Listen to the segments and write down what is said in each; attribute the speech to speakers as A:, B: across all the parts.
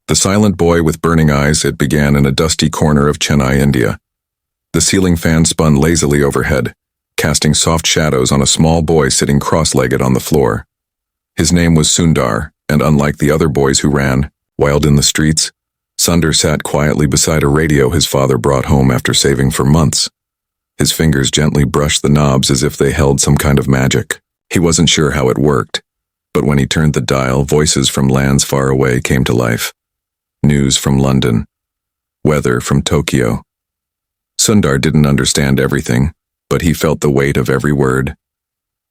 A: The Silent Boy with Burning Eyes. It began in a dusty corner of Chennai, India. The ceiling fan spun lazily overhead, casting soft shadows on a small boy sitting cross-legged on the floor. His name was Sundar, and unlike the other boys who ran wild in the streets, Sundar sat quietly beside a radio his father brought home after saving for months. His fingers gently brushed the knobs as if they held some kind of magic. He wasn't sure how it worked, but when he turned the dial, voices from lands far away came to life. News from London. Weather from Tokyo. Sundar didn't understand everything, but he felt the weight of every word.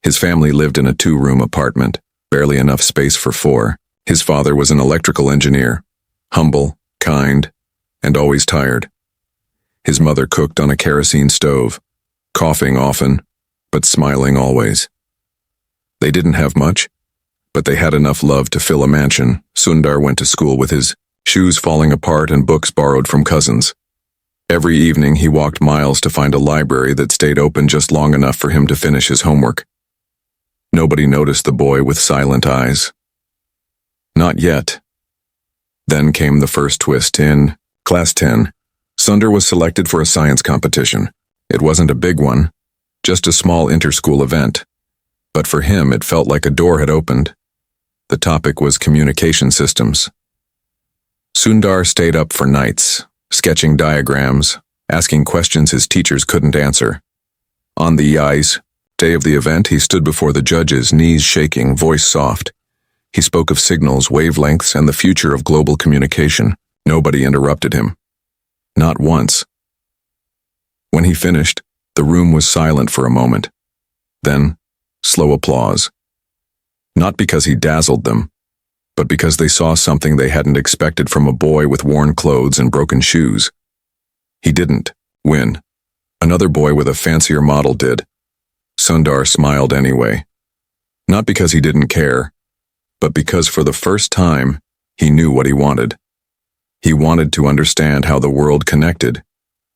A: His family lived in a 2-room apartment, barely enough space for 4. His father was an electrical engineer, humble, kind, and always tired. His mother cooked on a kerosene stove, coughing often, but smiling always. They didn't have much, but they had enough love to fill a mansion. Sundar went to school with his shoes falling apart and books borrowed from cousins. Every evening he walked miles to find a library that stayed open just long enough for him to finish his homework. Nobody noticed the boy with silent eyes. Not yet. Then came the first twist. In Class 10, Sundar was selected for a science competition. It wasn't a big one, just a small inter-school event. But for him, it felt like a door had opened. The topic was communication systems. Sundar stayed up for nights, sketching diagrams, asking questions his teachers couldn't answer. On the day of the event, he stood before the judges, knees shaking, voice soft. He spoke of signals, wavelengths, and the future of global communication. Nobody interrupted him. Not once. When he finished, the room was silent for a moment. Then, slow applause. Not because he dazzled them, but because they saw something they hadn't expected from a boy with worn clothes and broken shoes. He didn't win. Another boy with a fancier model did. Sundar smiled anyway. Not because he didn't care, but because for the first time, he knew what he wanted. He wanted to understand how the world connected.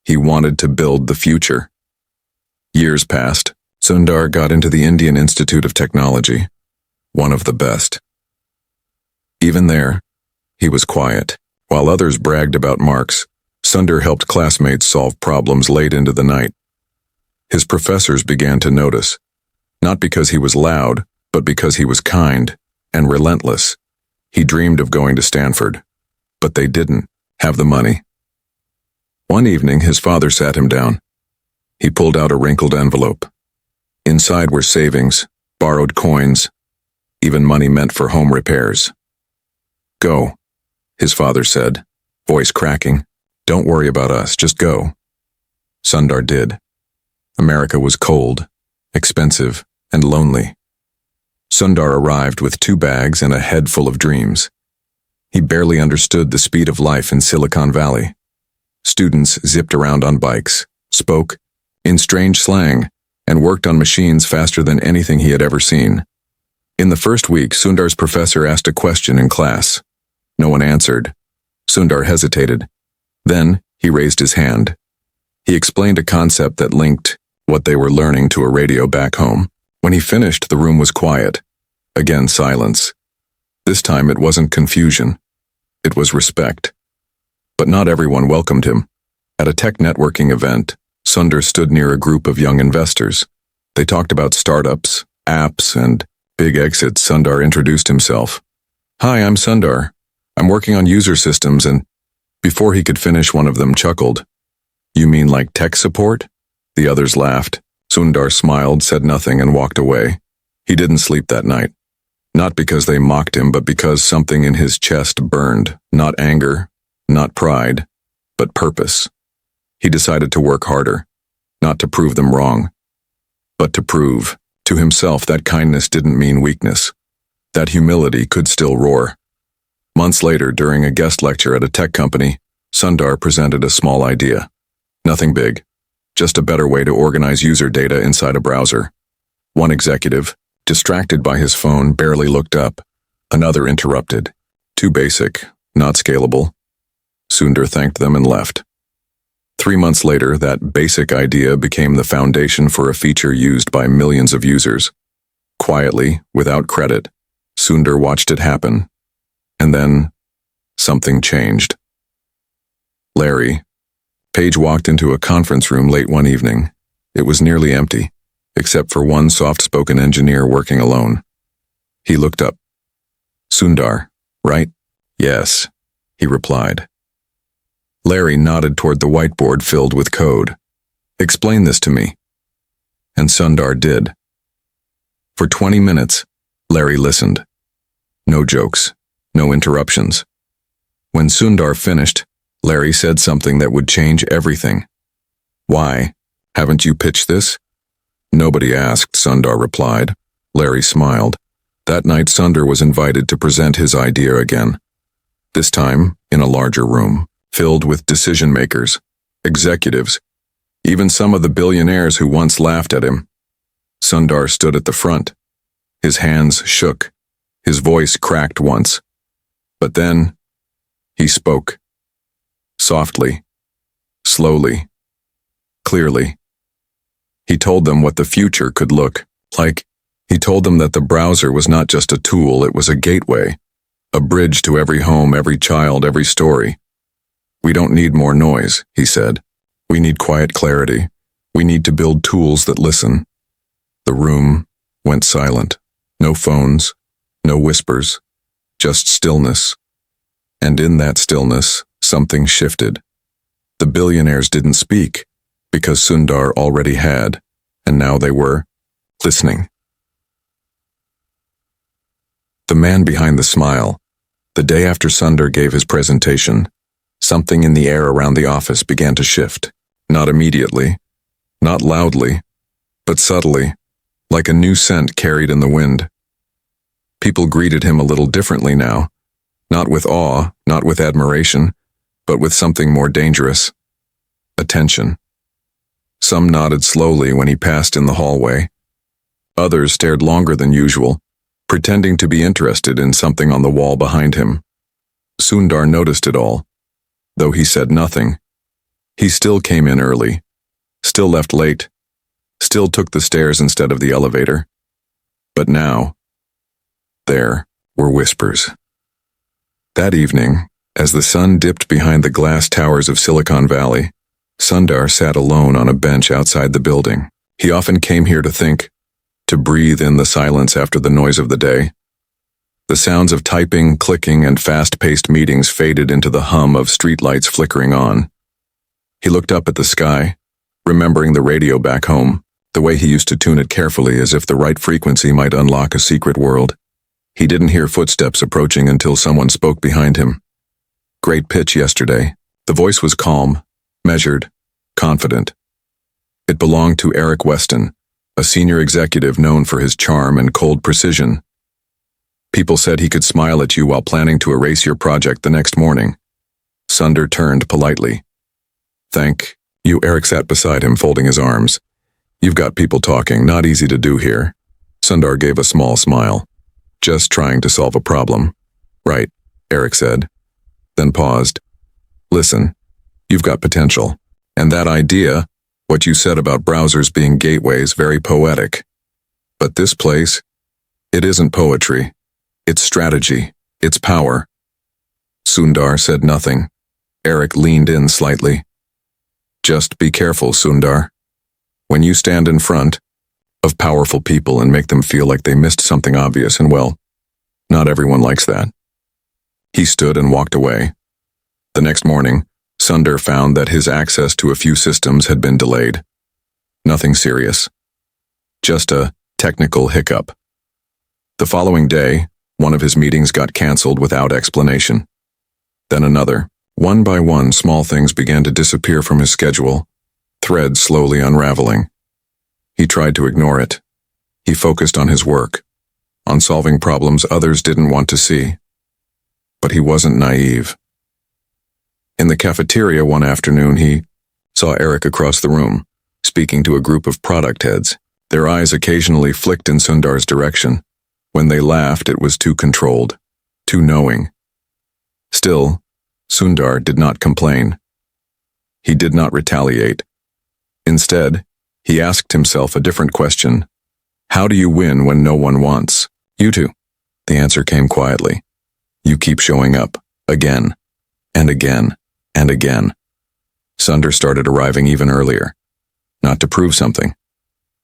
A: He wanted to build the future. Years passed. Sundar got into the Indian Institute of Technology, one of the best. Even there, he was quiet. While others bragged about marks, Sundar helped classmates solve problems late into the night. His professors began to notice, not because he was loud, but because he was kind and relentless. He dreamed of going to Stanford, but they didn't have the money. One evening, his father sat him down. He pulled out a wrinkled envelope. Inside were savings, borrowed coins, even money meant for home repairs. "Go," his father said, voice cracking. "Don't worry about us, just go." Sundar did. America was cold, expensive, and lonely. Sundar arrived with 2 bags and a head full of dreams. He barely understood the speed of life in Silicon Valley. Students zipped around on bikes, spoke in strange slang, and worked on machines faster than anything he had ever seen. In the first week, Sundar's professor asked a question in class. No one answered. Sundar hesitated. Then, he raised his hand. He explained a concept that linked what they were learning to a radio back home. When he finished, the room was quiet. Again, silence. This time it wasn't confusion. It was respect. But not everyone welcomed him. At a tech networking event, Sundar stood near a group of young investors. They talked about startups, apps, and big exits. Sundar introduced himself. "Hi, I'm Sundar. I'm working on user systems," and before he could finish, one of them chuckled. "You mean like tech support?" The others laughed. Sundar smiled, said nothing, and walked away. He didn't sleep that night. Not because they mocked him, but because something in his chest burned. Not anger, not pride, but purpose. He decided to work harder, not to prove them wrong, but to prove to himself that kindness didn't mean weakness, that humility could still roar. Months later, during a guest lecture at a tech company, Sundar presented a small idea. Nothing big, just a better way to organize user data inside a browser. One executive, distracted by his phone, barely looked up. Another interrupted. Too basic, not scalable. Sundar thanked them and left. 3 months later, that basic idea became the foundation for a feature used by millions of users. Quietly, without credit, Sundar watched it happen. And then, Something changed. Larry. Paige walked into a conference room late one evening. It was nearly empty, except for one soft-spoken engineer working alone. He looked up. "Sundar, right?" "Yes," he replied. Larry nodded toward the whiteboard filled with code. "Explain this to me." And Sundar did. For 20 minutes, Larry listened. No jokes, no interruptions. When Sundar finished, Larry said something that would change everything. "Why? Haven't you pitched this?" "Nobody asked," Sundar replied. Larry smiled. That night, Sundar was invited to present his idea again. This time, in a larger room, filled with decision-makers, executives, even some of the billionaires who once laughed at him. Sundar stood at the front. His hands shook. His voice cracked once. But then, he spoke. Softly, slowly, clearly. He told them what the future could look like. He told them that the browser was not just a tool, it was a gateway, a bridge to every home, every child, every story. "We don't need more noise," he said. "We need quiet clarity. We need to build tools that listen." The room went silent. No phones, no whispers, just stillness. And in that stillness, something shifted. The billionaires didn't speak, because Sundar already had, and now they were listening. The man behind the smile. The day after Sundar gave his presentation, something in the air around the office began to shift. Not immediately, not loudly, but subtly, like a new scent carried in the wind. People greeted him a little differently now, not with awe, not with admiration, but with something more dangerous. Attention. Some nodded slowly when he passed in the hallway. Others stared longer than usual, pretending to be interested in something on the wall behind him. Sundar noticed it all. Though he said nothing, he still came in early, still left late, still took the stairs instead of the elevator. But now, there were whispers. That evening, as the sun dipped behind the glass towers of Silicon Valley, Sundar sat alone on a bench outside the building. He often came here to think, to breathe in the silence after the noise of the day. The sounds of typing, clicking, and fast-paced meetings faded into the hum of streetlights flickering on. He looked up at the sky, remembering the radio back home, the way he used to tune it carefully as if the right frequency might unlock a secret world. He didn't hear footsteps approaching until someone spoke behind him. "Great pitch yesterday." The voice was calm, measured, confident. It belonged to Eric Weston, a senior executive known for his charm and cold precision. People said he could smile at you while planning to erase your project the next morning. Sundar turned politely. "Thank you." Eric sat beside him, folding his arms. "You've got people talking, not easy to do here." Sundar gave a small smile. "Just trying to solve a problem." "Right," Eric said, then paused. "Listen, you've got potential. And that idea, what you said about browsers being gateways, very poetic. But this place, it isn't poetry. It's strategy. It's power." Sundar said nothing. Eric leaned in slightly. "Just be careful, Sundar. When you stand in front of powerful people and make them feel like they missed something obvious, and well, not everyone likes that." He stood and walked away. The next morning, Sundar found that his access to a few systems had been delayed. Nothing serious. Just a technical hiccup. The following day, one of his meetings got canceled without explanation. Then another. One by one, small things began to disappear from his schedule, threads slowly unraveling. He tried to ignore it. He focused on his work, on solving problems others didn't want to see. But he wasn't naive. In the cafeteria one afternoon, he saw Eric across the room, speaking to a group of product heads. Their eyes occasionally flicked in Sundar's direction. When they laughed, it was too controlled, too knowing. Still, Sundar did not complain. He did not retaliate. Instead, he asked himself a different question. How do you win when no one wants you to? The answer came quietly. You keep showing up. Again, and again, and again. Sundar started arriving even earlier. Not to prove something,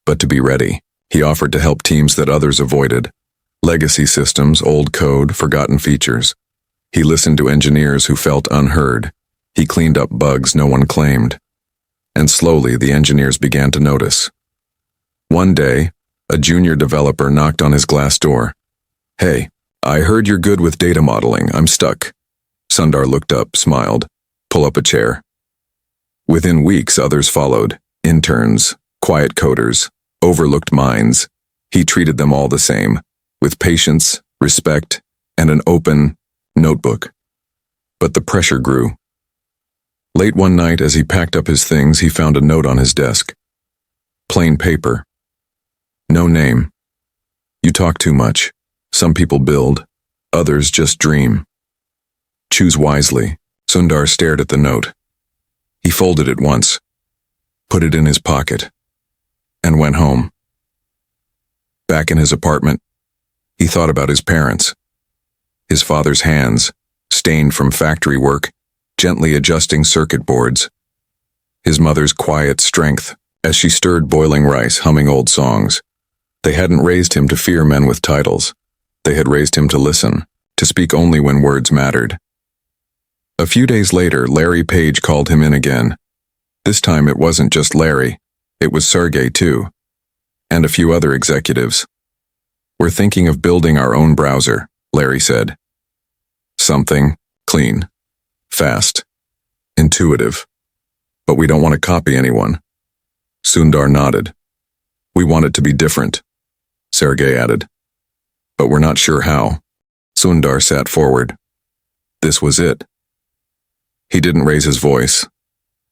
A: but to be ready. He offered to help teams that others avoided. Legacy systems, old code, forgotten features. He listened to engineers who felt unheard. He cleaned up bugs no one claimed. And slowly the engineers began to notice. One day, a junior developer knocked on his glass door. "Hey, I heard you're good with data modeling. I'm stuck." Sundar looked up, smiled. "Pull up a chair." Within weeks, others followed. Interns, quiet coders, overlooked minds. He treated them all the same, with patience, respect, and an open notebook. But the pressure grew. Late one night, as he packed up his things, he found a note on his desk. Plain paper. No name. "You talk too much. Some people build, others just dream. Choose wisely." Sundar stared at the note. He folded it once, put it in his pocket, and went home. Back in his apartment, he thought about his parents. His father's hands, stained from factory work, gently adjusting circuit boards. His mother's quiet strength as she stirred boiling rice, humming old songs. They hadn't raised him to fear men with titles. They had raised him to listen, to speak only when words mattered. A few days later, Larry Page called him in again. This time it wasn't just Larry, it was Sergey too, and a few other executives. "We're thinking of building our own browser," Larry said. "Something clean, fast, intuitive. But we don't want to copy anyone." Sundar nodded. "We want it to be different," Sergey added. "But we're not sure how." Sundar sat forward. This was it. He didn't raise his voice,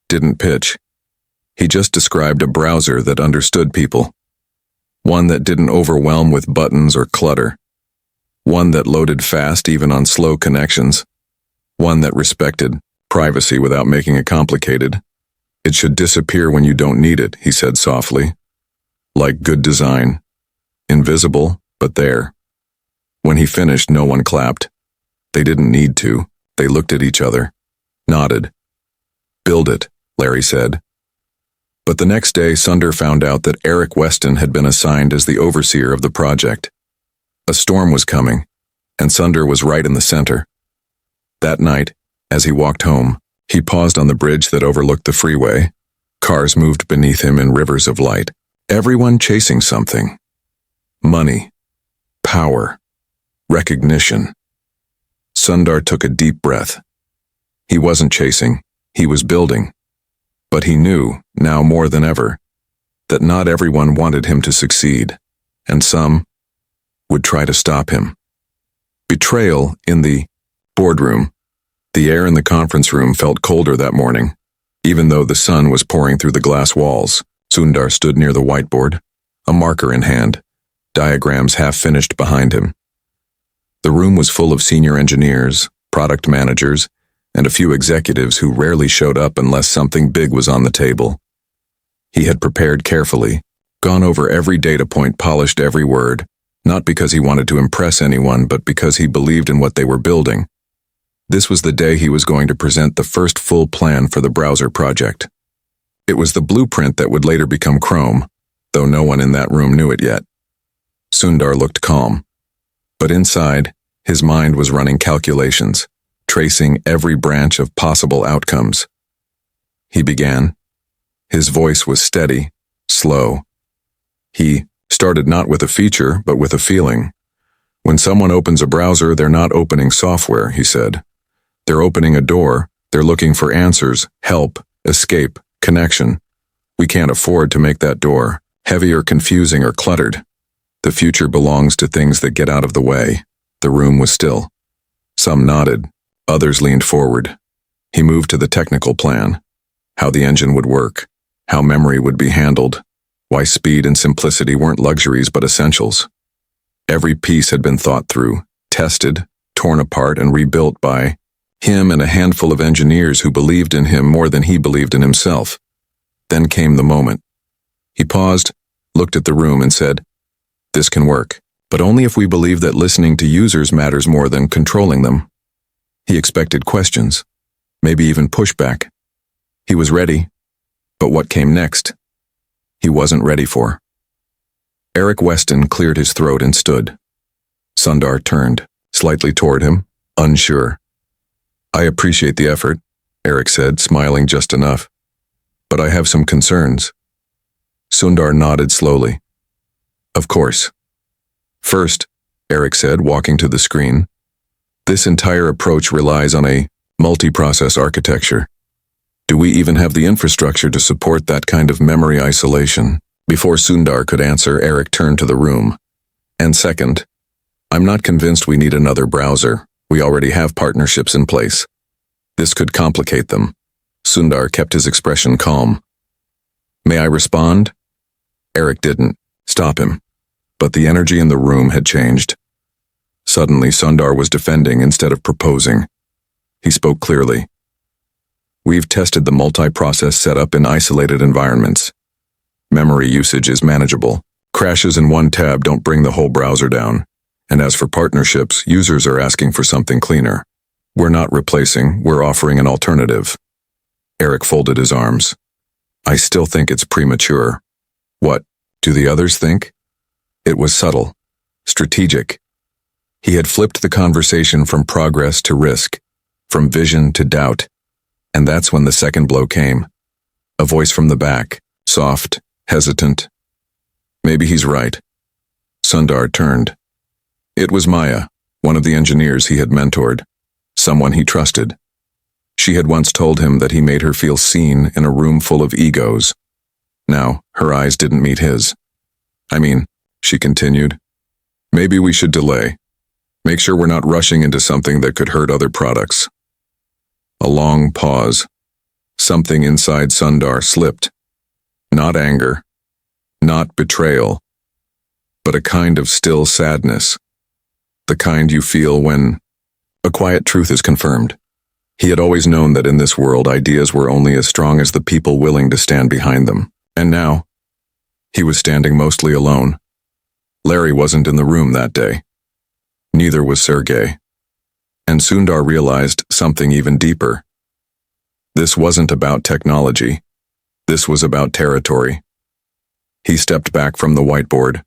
A: didn't pitch. He just described a browser that understood people. One that didn't overwhelm with buttons or clutter. One that loaded fast even on slow connections. One that respected privacy without making it complicated. "It should disappear when you don't need it," he said softly. "Like good design. Invisible, but there." When he finished, no one clapped. They didn't need to. They looked at each other. Nodded. "Build it," Larry said. But the next day, Sundar found out that Eric Weston had been assigned as the overseer of the project. A storm was coming, and Sundar was right in the center. That night, as he walked home, he paused on the bridge that overlooked the freeway. Cars moved beneath him in rivers of light. Everyone chasing something. Money. Power. Recognition. Sundar took a deep breath. He wasn't chasing, he was building. But he knew, now more than ever, that not everyone wanted him to succeed, and some would try to stop him. Betrayal in the boardroom. The air in the conference room felt colder that morning. Even though the sun was pouring through the glass walls, Sundar stood near the whiteboard, a marker in hand, diagrams half finished behind him. The room was full of senior engineers, product managers, and a few executives who rarely showed up unless something big was on the table. He had prepared carefully, gone over every data point, polished every word, not because he wanted to impress anyone, but because he believed in what they were building. This was the day he was going to present the first full plan for the browser project. It was the blueprint that would later become Chrome, though no one in that room knew it yet. Sundar looked calm, but inside, his mind was running calculations, tracing every branch of possible outcomes. He began. His voice was steady, slow. He started not with a feature, but with a feeling. "When someone opens a browser, they're not opening software," he said. "They're opening a door. They're looking for answers, help, escape, connection. We can't afford to make that door heavy or confusing or cluttered. The future belongs to things that get out of the way." The room was still. Some nodded. Others leaned forward. He moved to the technical plan. How the engine would work. How memory would be handled. Why speed and simplicity weren't luxuries but essentials. Every piece had been thought through, tested, torn apart, and rebuilt by him and a handful of engineers who believed in him more than he believed in himself. Then came the moment. He paused, looked at the room, and said, "This can work, but only if we believe that listening to users matters more than controlling them." He expected questions, maybe even pushback. He was ready, but what came next, he wasn't ready for. Eric Weston cleared his throat and stood. Sundar turned, slightly toward him, unsure. "I appreciate the effort," Eric said, smiling just enough. "But I have some concerns." Sundar nodded slowly. "Of course." "First," Eric said, walking to the screen, "this entire approach relies on a multi-process architecture. Do we even have the infrastructure to support that kind of memory isolation?" Before Sundar could answer, Eric turned to the room. "And second, I'm not convinced we need another browser. We already have partnerships in place. This could complicate them." Sundar kept his expression calm. "May I respond?" Eric didn't stop him, but the energy in the room had changed. Suddenly, Sundar was defending instead of proposing. He spoke clearly. "We've tested the multi-process setup in isolated environments. Memory usage is manageable. Crashes in one tab don't bring the whole browser down. And as for partnerships, users are asking for something cleaner. We're not replacing, we're offering an alternative." Eric folded his arms. "I still think it's premature." "What do the others think?" It was subtle, strategic. He had flipped the conversation from progress to risk, from vision to doubt. And that's when the second blow came. A voice from the back, soft, hesitant. "Maybe he's right." Sundar turned. It was Maya, one of the engineers he had mentored, someone he trusted. She had once told him that he made her feel seen in a room full of egos. Now, her eyes didn't meet his. "I mean," she continued, "maybe we should delay. Make sure we're not rushing into something that could hurt other products." A long pause. Something inside Sundar slipped. Not anger, not betrayal, but a kind of still sadness. The kind you feel when a quiet truth is confirmed. He had always known that in this world ideas were only as strong as the people willing to stand behind them. And now, he was standing mostly alone. Larry wasn't in the room that day. Neither was Sergey. And Sundar realized something even deeper. This wasn't about technology. This was about territory. He stepped back from the whiteboard.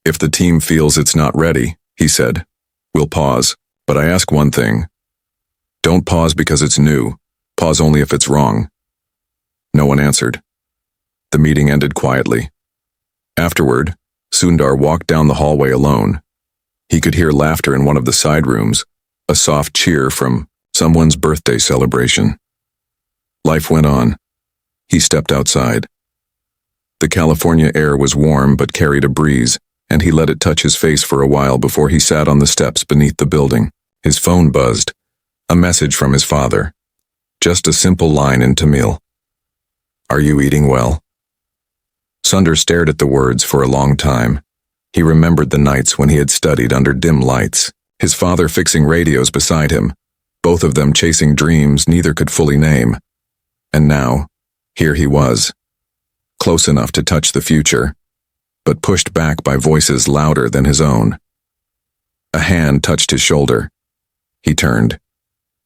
A: "If the team feels it's not ready," he said, "we'll pause, but I ask one thing. Don't pause because it's new. Pause only if it's wrong." No one answered. The meeting ended quietly. Afterward, Sundar walked down the hallway alone. He could hear laughter in one of the side rooms, a soft cheer from someone's birthday celebration. Life went on. He stepped outside. The California air was warm but carried a breeze, and he let it touch his face for a while before he sat on the steps beneath the building. His phone buzzed. A message from his father. Just a simple line in Tamil. "Are you eating well?" Sundar stared at the words for a long time. He remembered the nights when he had studied under dim lights, his father fixing radios beside him, both of them chasing dreams neither could fully name. And now, here he was, close enough to touch the future, but pushed back by voices louder than his own. A hand touched his shoulder. He turned.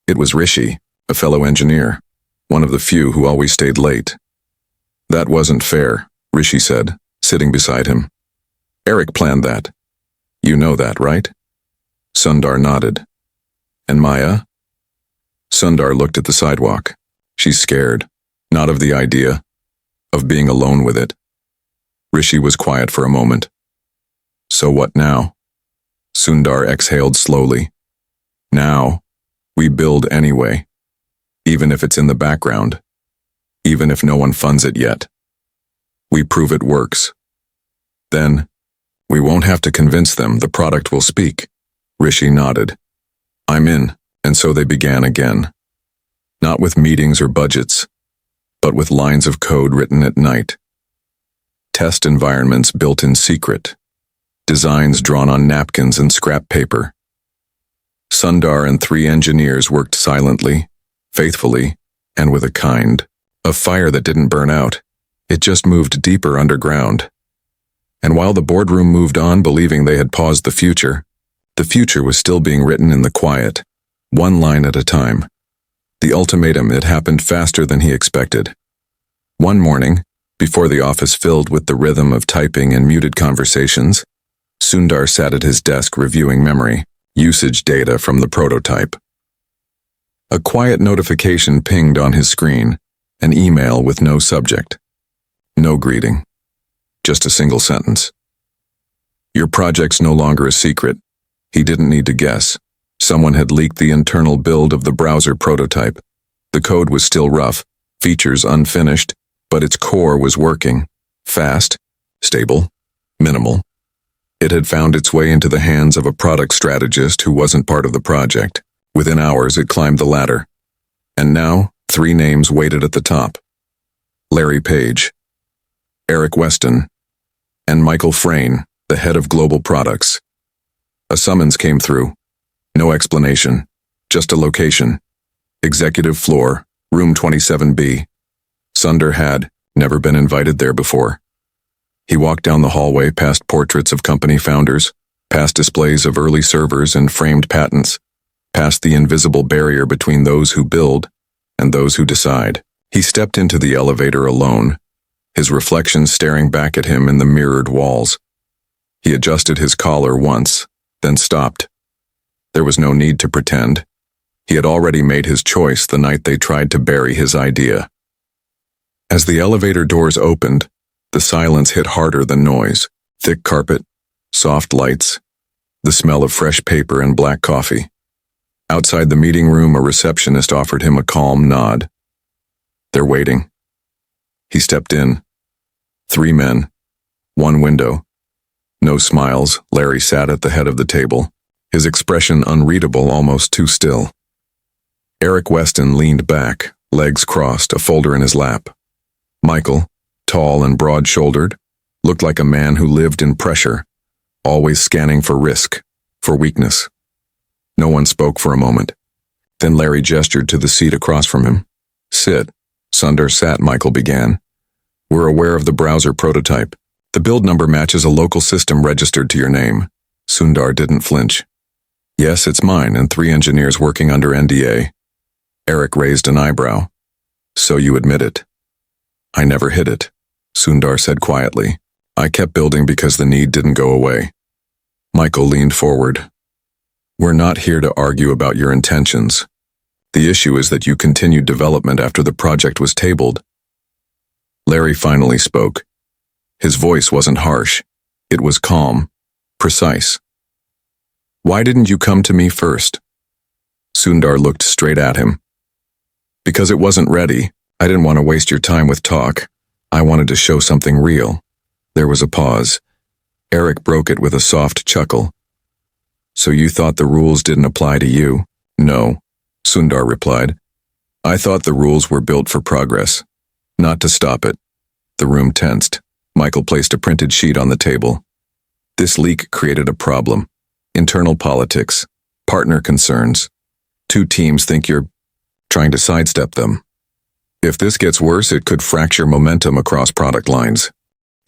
A: It was Rishi, a fellow engineer, one of the few who always stayed late. "That wasn't fair," Rishi said, sitting beside him. "Eric planned that. You know that, right?" Sundar nodded. "And Maya?" Sundar looked at the sidewalk. She's scared, not of the idea, of being alone with it. Rishi was quiet for a moment. "So what now?" Sundar exhaled slowly. "Now, we build anyway, even if it's in the background, even if no one funds it yet. We prove it works. Then, we won't have to convince them, the product will speak." Rishi nodded. "I'm in," and so they began again. Not with meetings or budgets, but with lines of code written at night. Test environments built in secret. Designs drawn on napkins and scrap paper. Sundar and 3 engineers worked silently, faithfully, and with a kind of fire that didn't burn out. It just moved deeper underground. And while the boardroom moved on believing they had paused the future was still being written in the quiet, one line at a time. The ultimatum, it happened faster than he expected. One morning, before the office filled with the rhythm of typing and muted conversations, Sundar sat at his desk reviewing memory usage data from the prototype. A quiet notification pinged on his screen, an email with no subject. No greeting. Just a single sentence. Your project's no longer a secret. He didn't need to guess. Someone had leaked the internal build of the browser prototype. The code was still rough, features unfinished, but its core was working. Fast, stable, minimal. It had found its way into the hands of a product strategist who wasn't part of the project. Within hours, it climbed the ladder. And now, 3 names waited at the top. Larry Page, Eric Weston, and Michael Frayn, the head of global products. A summons came through. No explanation, just a location. Executive floor, room 27B. Sundar had never been invited there before. He walked down the hallway past portraits of company founders, past displays of early servers and framed patents, past the invisible barrier between those who build and those who decide. He stepped into the elevator alone, his reflection staring back at him in the mirrored walls. He adjusted his collar once, then stopped. There was no need to pretend. He had already made his choice the night they tried to bury his idea. As the elevator doors opened, the silence hit harder than noise. Thick carpet, soft lights, the smell of fresh paper and black coffee. Outside the meeting room, a receptionist offered him a calm nod. They're waiting. He stepped in. 3 men, 1 window. No smiles. Larry sat at the head of the table, his expression unreadable, almost too still. Eric Weston leaned back, legs crossed, a folder in his lap. Michael, tall and broad-shouldered, looked like a man who lived in pressure, always scanning for risk, for weakness. No one spoke for a moment. Then Larry gestured to the seat across from him. Sit. Sundar sat, Michael began. We're aware of the browser prototype. The build number matches a local system registered to your name. Sundar didn't flinch. Yes, it's mine and 3 engineers working under NDA. Eric raised an eyebrow. So you admit it? I never hid it, Sundar said quietly. I kept building because the need didn't go away. Michael leaned forward. We're not here to argue about your intentions. The issue is that you continued development after the project was tabled. Larry finally spoke. His voice wasn't harsh. It was calm, precise. Why didn't you come to me first? Sundar looked straight at him. Because it wasn't ready. I didn't want to waste your time with talk. I wanted to show something real. There was a pause. Eric broke it with a soft chuckle. So you thought the rules didn't apply to you? No, Sundar replied. I thought the rules were built for progress, not to stop it. The room tensed. Michael placed a printed sheet on the table. This leak created a problem. Internal politics, partner concerns. 2 teams think you're trying to sidestep them. If this gets worse, it could fracture momentum across product lines.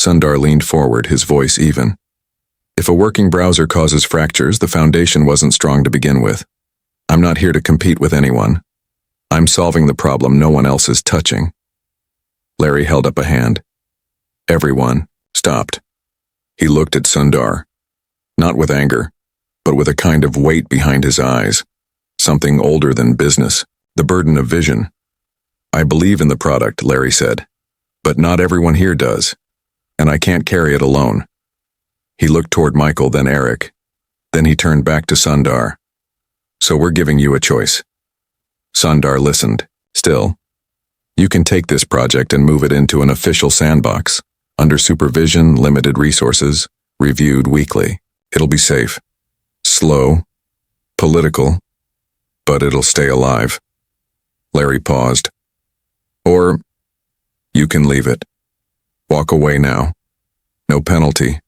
A: Sundar leaned forward, his voice even. If a working browser causes fractures, the foundation wasn't strong to begin with. I'm not here to compete with anyone. I'm solving the problem no one else is touching. Larry held up a hand. Everyone stopped. He looked at Sundar, not with anger, but with a kind of weight behind his eyes, something older than business, the burden of vision. I believe in the product, Larry said, but not everyone here does, and I can't carry it alone. He looked toward Michael, then Eric. Then he turned back to Sundar. So we're giving you a choice. Sundar listened. Still, you can take this project and move it into an official sandbox, under supervision, limited resources, reviewed weekly. It'll be safe. Slow, political, but it'll stay alive. Larry paused. Or you can leave it. Walk away now. No penalty.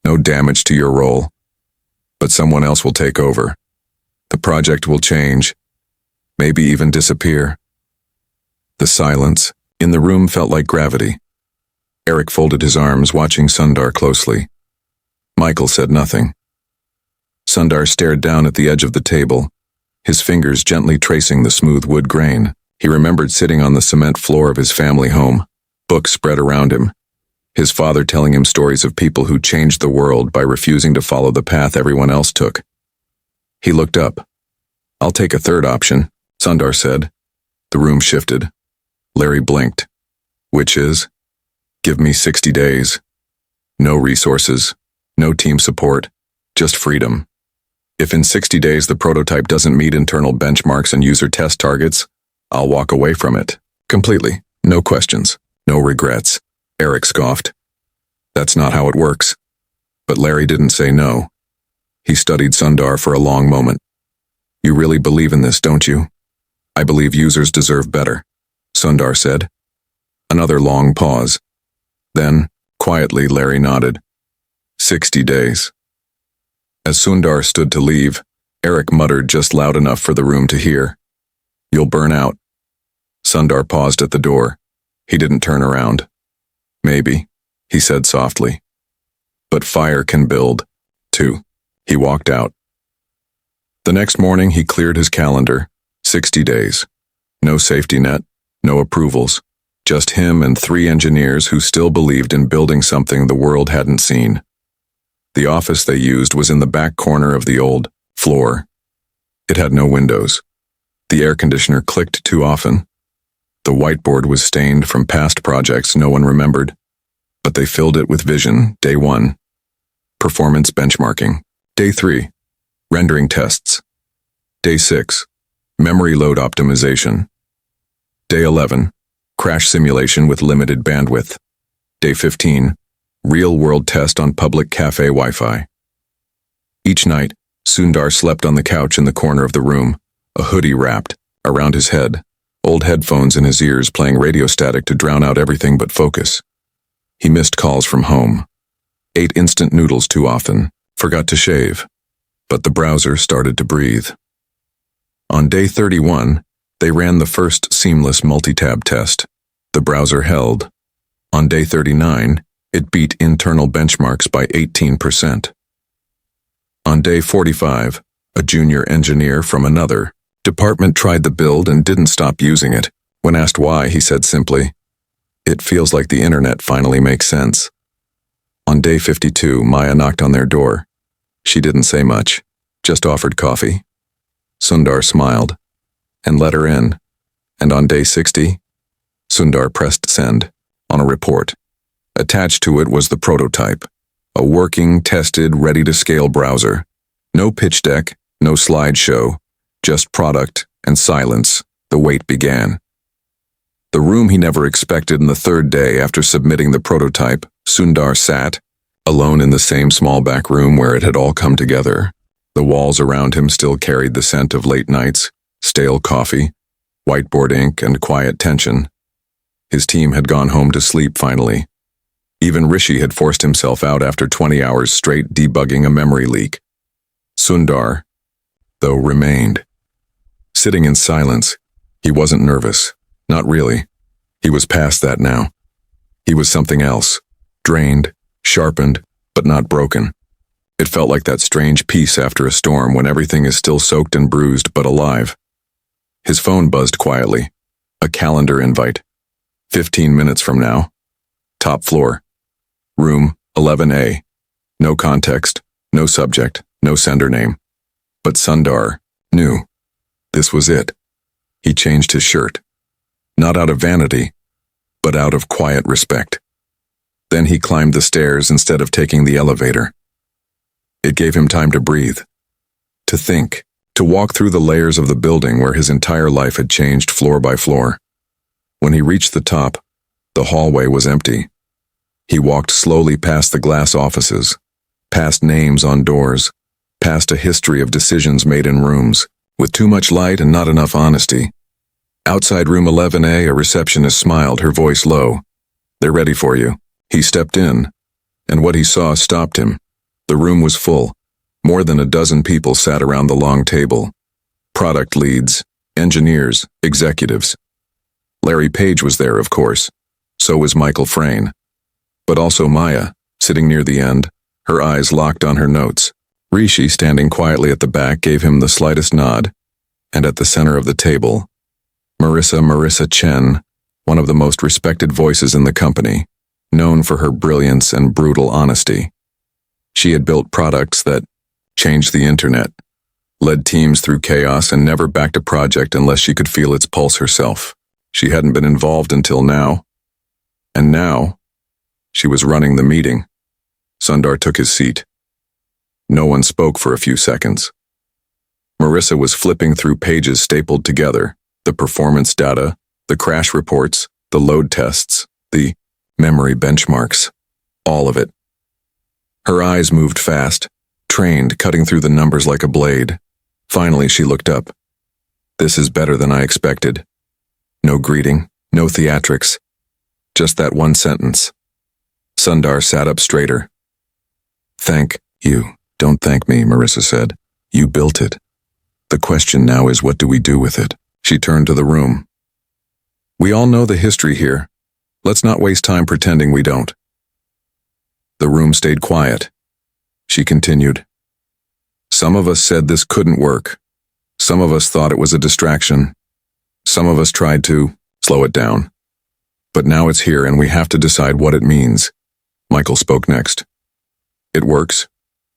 A: No damage to your role. But someone else will take over. The project will change. Maybe even disappear. The silence in the room felt like gravity. Eric folded his arms, watching Sundar closely. Michael said nothing. Sundar stared down at the edge of the table, his fingers gently tracing the smooth wood grain. He remembered sitting on the cement floor of his family home, books spread around him, his father telling him stories of people who changed the world by refusing to follow the path everyone else took. He looked up. "I'll take a third option," Sundar said. The room shifted. Larry blinked. "Which is?" "Give me 60 days. No resources, no team support, just freedom. If in 60 days the prototype doesn't meet internal benchmarks and user test targets, I'll walk away from it. Completely. No questions. No regrets." Eric scoffed. "That's not how it works." But Larry didn't say no. He studied Sundar for a long moment. "You really believe in this, don't you?" "I believe users deserve better," Sundar said. Another long pause. Then, quietly, Larry nodded. 60 days. As Sundar stood to leave, Eric muttered just loud enough for the room to hear. "You'll burn out." Sundar paused at the door. He didn't turn around. "Maybe," he said softly. "But fire can build, too." He walked out. The next morning he cleared his calendar. 60 days. No safety net, no approvals. Just him and 3 engineers who still believed in building something the world hadn't seen. The office they used was in the back corner of the old floor. It had no windows. The air conditioner clicked too often. The whiteboard was stained from past projects no one remembered, but they filled it with vision. Day 1. Performance benchmarking. Day 3. Rendering tests. Day 6. Memory load optimization. Day 11. Crash simulation with limited bandwidth. Day 15. Real-world test on public cafe Wi-Fi. Each night, Sundar slept on the couch in the corner of the room, a hoodie wrapped around his head, old headphones in his ears playing radio static to drown out everything but focus. He missed calls from home, ate instant noodles too often, forgot to shave, but the browser started to breathe. On day 31, they ran the first seamless multi-tab test. The browser held. On day 39, it beat internal benchmarks by 18%. On day 45, a junior engineer from another department tried the build and didn't stop using it. When asked why, he said simply, "It feels like the internet finally makes sense." On day 52, Maya knocked on their door. She didn't say much, just offered coffee. Sundar smiled and let her in. And on day 60, Sundar pressed send on a report. Attached to it was the prototype, a working, tested, ready-to-scale browser. No pitch deck, no slideshow, just product and silence. The wait began. The room he never expected. In the third day after submitting the prototype, Sundar sat, alone in the same small back room where it had all come together. The walls around him still carried the scent of late nights, stale coffee, whiteboard ink, and quiet tension. His team had gone home to sleep finally. Even Rishi had forced himself out after 20 hours straight debugging a memory leak. Sundar, though, remained. Sitting in silence, he wasn't nervous. Not really. He was past that now. He was something else. Drained, sharpened, but not broken. It felt like that strange peace after a storm when everything is still soaked and bruised but alive. His phone buzzed quietly. A calendar invite. 15 minutes from now. Top floor. Room 11A. No context, no subject, no sender name. But Sundar knew. This was it. He changed his shirt. Not out of vanity, but out of quiet respect. Then he climbed the stairs instead of taking the elevator. It gave him time to breathe, to think, to walk through the layers of the building where his entire life had changed floor by floor. When he reached the top, the hallway was empty. He walked slowly past the glass offices, past names on doors, past a history of decisions made in rooms, with too much light and not enough honesty. Outside room 11A, a receptionist smiled, her voice low. "They're ready for you." He stepped in, and what he saw stopped him. The room was full. More than a dozen people sat around the long table. Product leads, engineers, executives. Larry Page was there, of course. So was Michael Frayn. But also Maya, sitting near the end, her eyes locked on her notes. Rishi, standing quietly at the back, gave him the slightest nod. and at the center of the table, Marissa Chen, one of the most respected voices in the company, known for her brilliance and brutal honesty. She had built products that changed the internet, led teams through chaos, and never backed a project unless she could feel its pulse herself. She hadn't been involved until now. And now, she was running the meeting. Sundar took his seat. No one spoke for a few seconds. Marissa was flipping through pages stapled together, the performance data, the crash reports, the load tests, the memory benchmarks, all of it. Her eyes moved fast, trained, cutting through the numbers like a blade. Finally, she looked up. This is better than I expected. No greeting, no theatrics, just that one sentence. Sundar sat up straighter. Thank you. Don't thank me, Marissa said. You built it. The question now is, what do we do with it? She turned to the room. We all know the history here. Let's not waste time pretending we don't. The room stayed quiet. She continued. Some of us said this couldn't work. Some of us thought it was a distraction. Some of us tried to slow it down. But now it's here and we have to decide what it means. Michael spoke next. It works.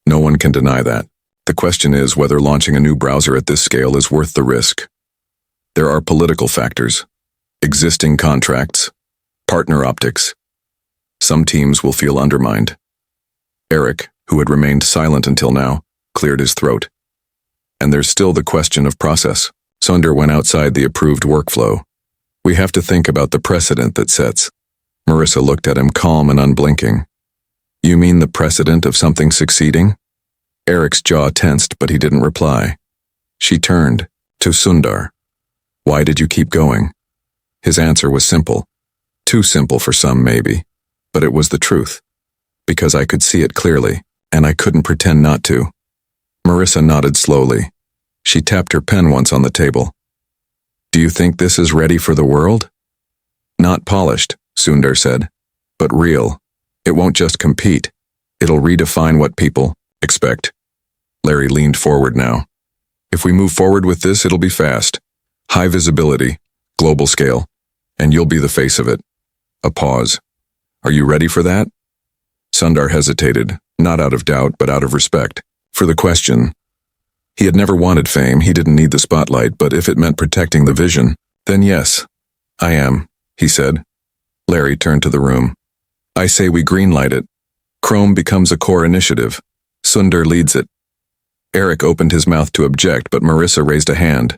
A: No one can deny that. The question is whether launching a new browser at this scale is worth the risk. There are political factors, existing contracts, partner optics. Some teams will feel undermined. Eric, who had remained silent until now, cleared his throat. And there's still the question of process. Sundar went outside the approved workflow. We have to think about the precedent that sets. Marissa looked at him, calm and unblinking. You mean the precedent of something succeeding? Eric's jaw tensed, but he didn't reply. She turned to Sundar. Why did you keep going? His answer was simple. Too simple for some, maybe. But it was the truth. Because I could see it clearly, and I couldn't pretend not to. Marissa nodded slowly. She tapped her pen once on the table. Do you think this is ready for the world? Not polished, Sundar said, but real. It won't just compete. It'll redefine what people expect. Larry leaned forward now. If we move forward with this, it'll be fast. High visibility, global scale, and you'll be the face of it. A pause. Are you ready for that? Sundar hesitated, not out of doubt, but out of respect for the question. He had never wanted fame, he didn't need the spotlight, but if it meant protecting the vision, then yes, I am, he said. Larry turned to the room. I say we greenlight it. Chrome becomes a core initiative. Sundar leads it. Eric opened his mouth to object, but Marissa raised a hand.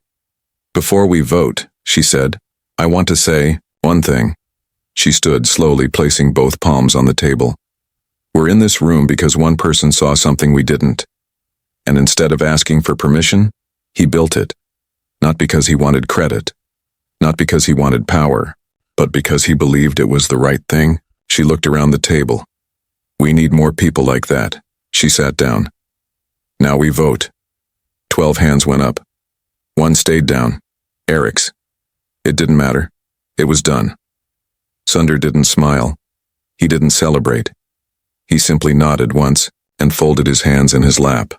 A: Before we vote, she said, I want to say one thing. She stood, slowly placing both palms on the table. We're in this room because one person saw something we didn't. And instead of asking for permission, he built it. Not because he wanted credit. Not because he wanted power. But because he believed it was the right thing. She looked around the table. We need more people like that. She sat down. Now we vote. 12 hands went up. One stayed down. Eric's. It didn't matter. It was done. Sundar didn't smile. He didn't celebrate. He simply nodded once and folded his hands in his lap.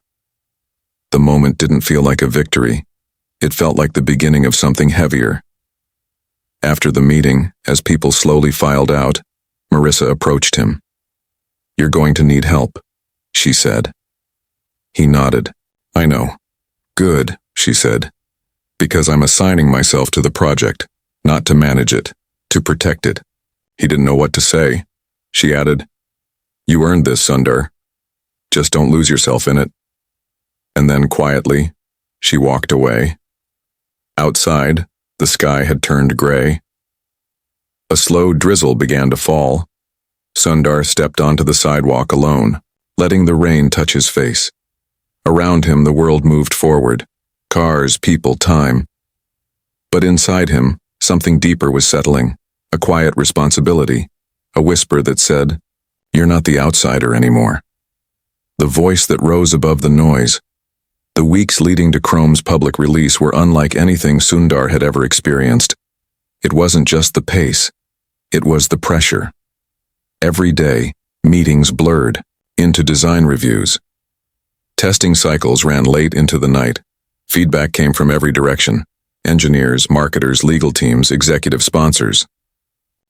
A: The moment didn't feel like a victory. It felt like the beginning of something heavier. After the meeting, as people slowly filed out, Marissa approached him. You're going to need help, she said. He nodded. I know. Good, she said. Because I'm assigning myself to the project, not to manage it, to protect it. He didn't know what to say. She added, You earned this, Sundar. Just don't lose yourself in it. And then quietly, she walked away. Outside, the sky had turned gray. A slow drizzle began to fall. Sundar stepped onto the sidewalk alone, letting the rain touch his face. Around him, the world moved forward. Cars, people, time. But inside him, something deeper was settling. A quiet responsibility. A whisper that said, You're not the outsider anymore. The voice that rose above the noise. The weeks leading to Chrome's public release were unlike anything Sundar had ever experienced. It wasn't just the pace. It was the pressure. Every day, meetings blurred into design reviews. Testing cycles ran late into the night. Feedback came from every direction: engineers, marketers, legal teams, executive sponsors.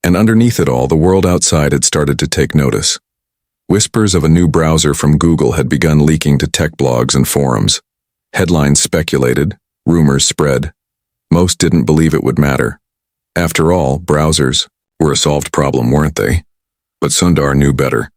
A: And underneath it all, the world outside had started to take notice. Whispers of a new browser from Google had begun leaking to tech blogs and forums. Headlines speculated, rumors spread. Most didn't believe it would matter. After all, browsers were a solved problem, weren't they? But Sundar knew better.